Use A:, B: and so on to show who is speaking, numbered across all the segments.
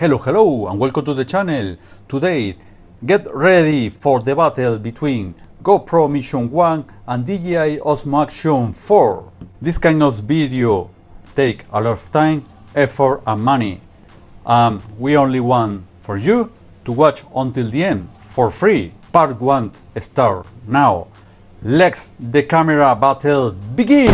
A: Hello and welcome to the channel. Today, get ready for the battle between GoPro Mission 1 and DJI Osmo Action 4. This kind of video take a lot of time, effort and money. We only want for you to watch until the end for free. Part 1 start now. Let the camera battle begin!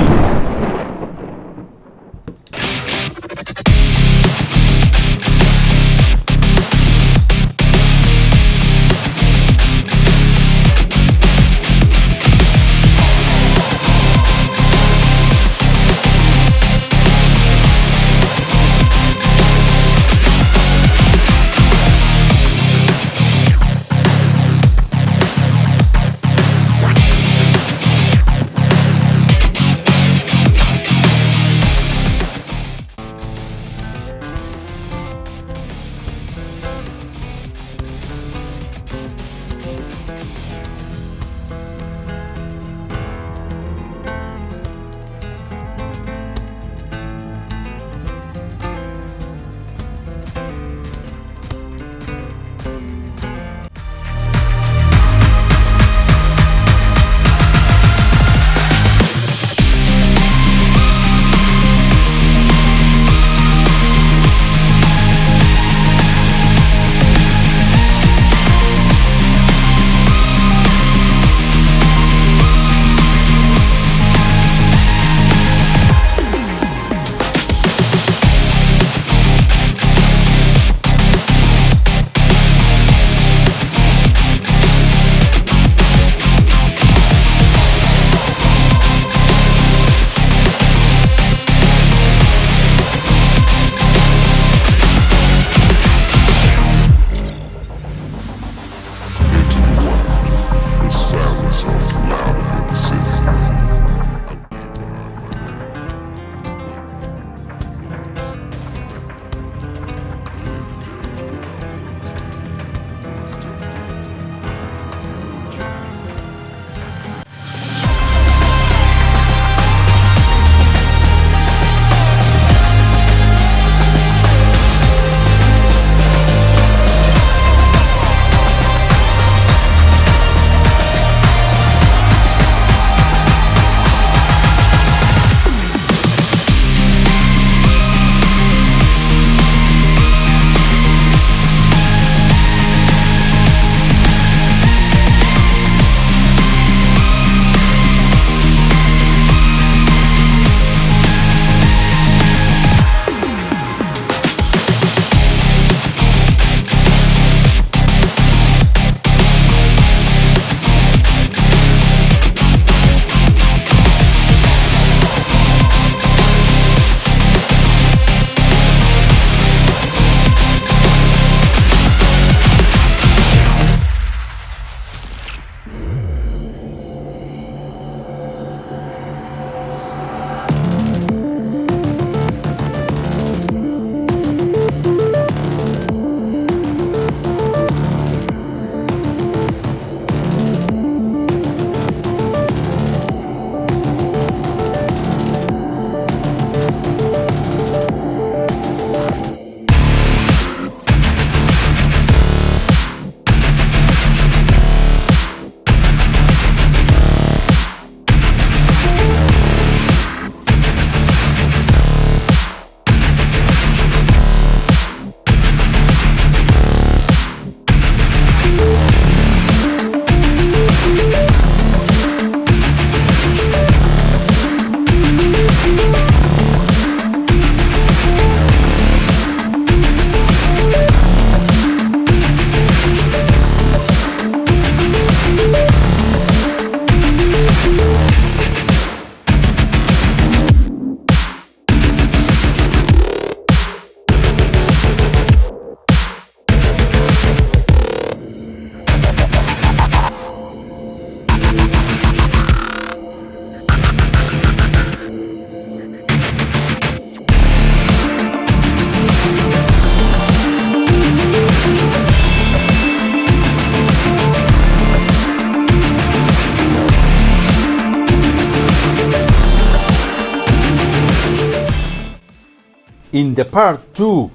A: In the part 2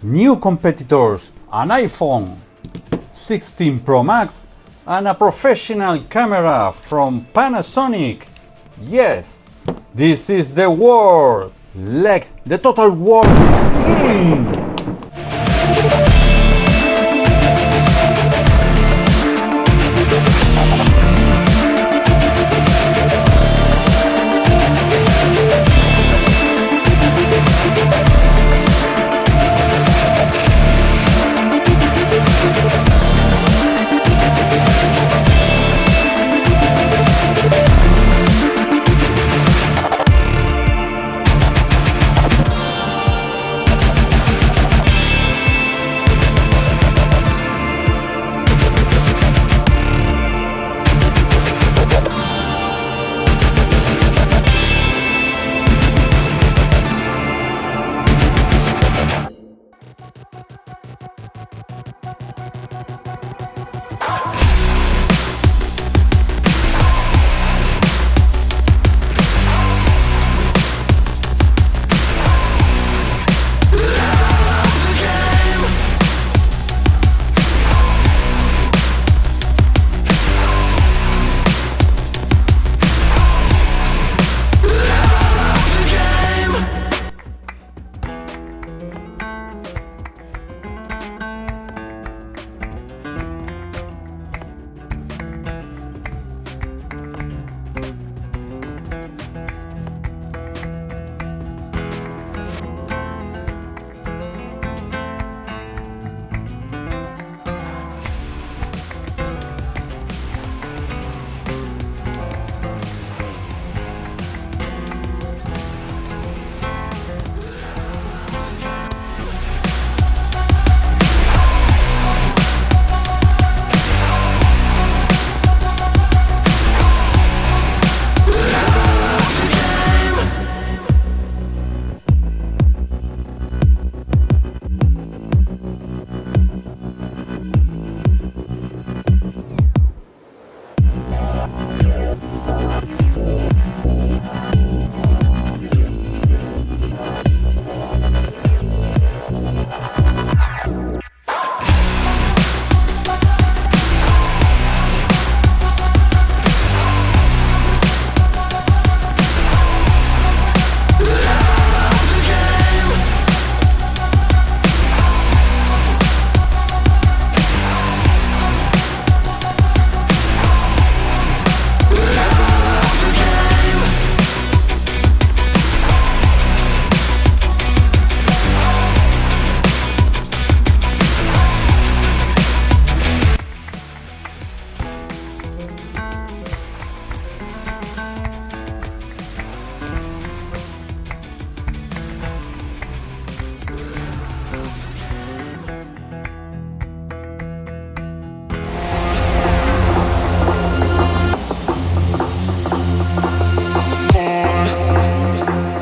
A: new competitors, an iPhone 16 Pro Max and a professional camera from Panasonic. Yes, this is the world. Let the total war begin.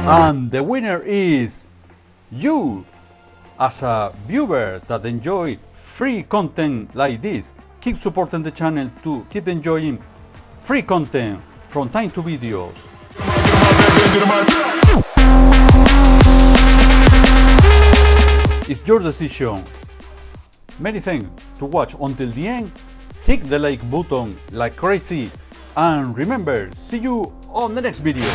A: And the winner is you, as a viewer that enjoy free content like this. Keep supporting the channel to keep enjoying free content from time to videos. It's your decision. Many thanks to watch until the end. Hit the like button like crazy, and remember, see you on the next video.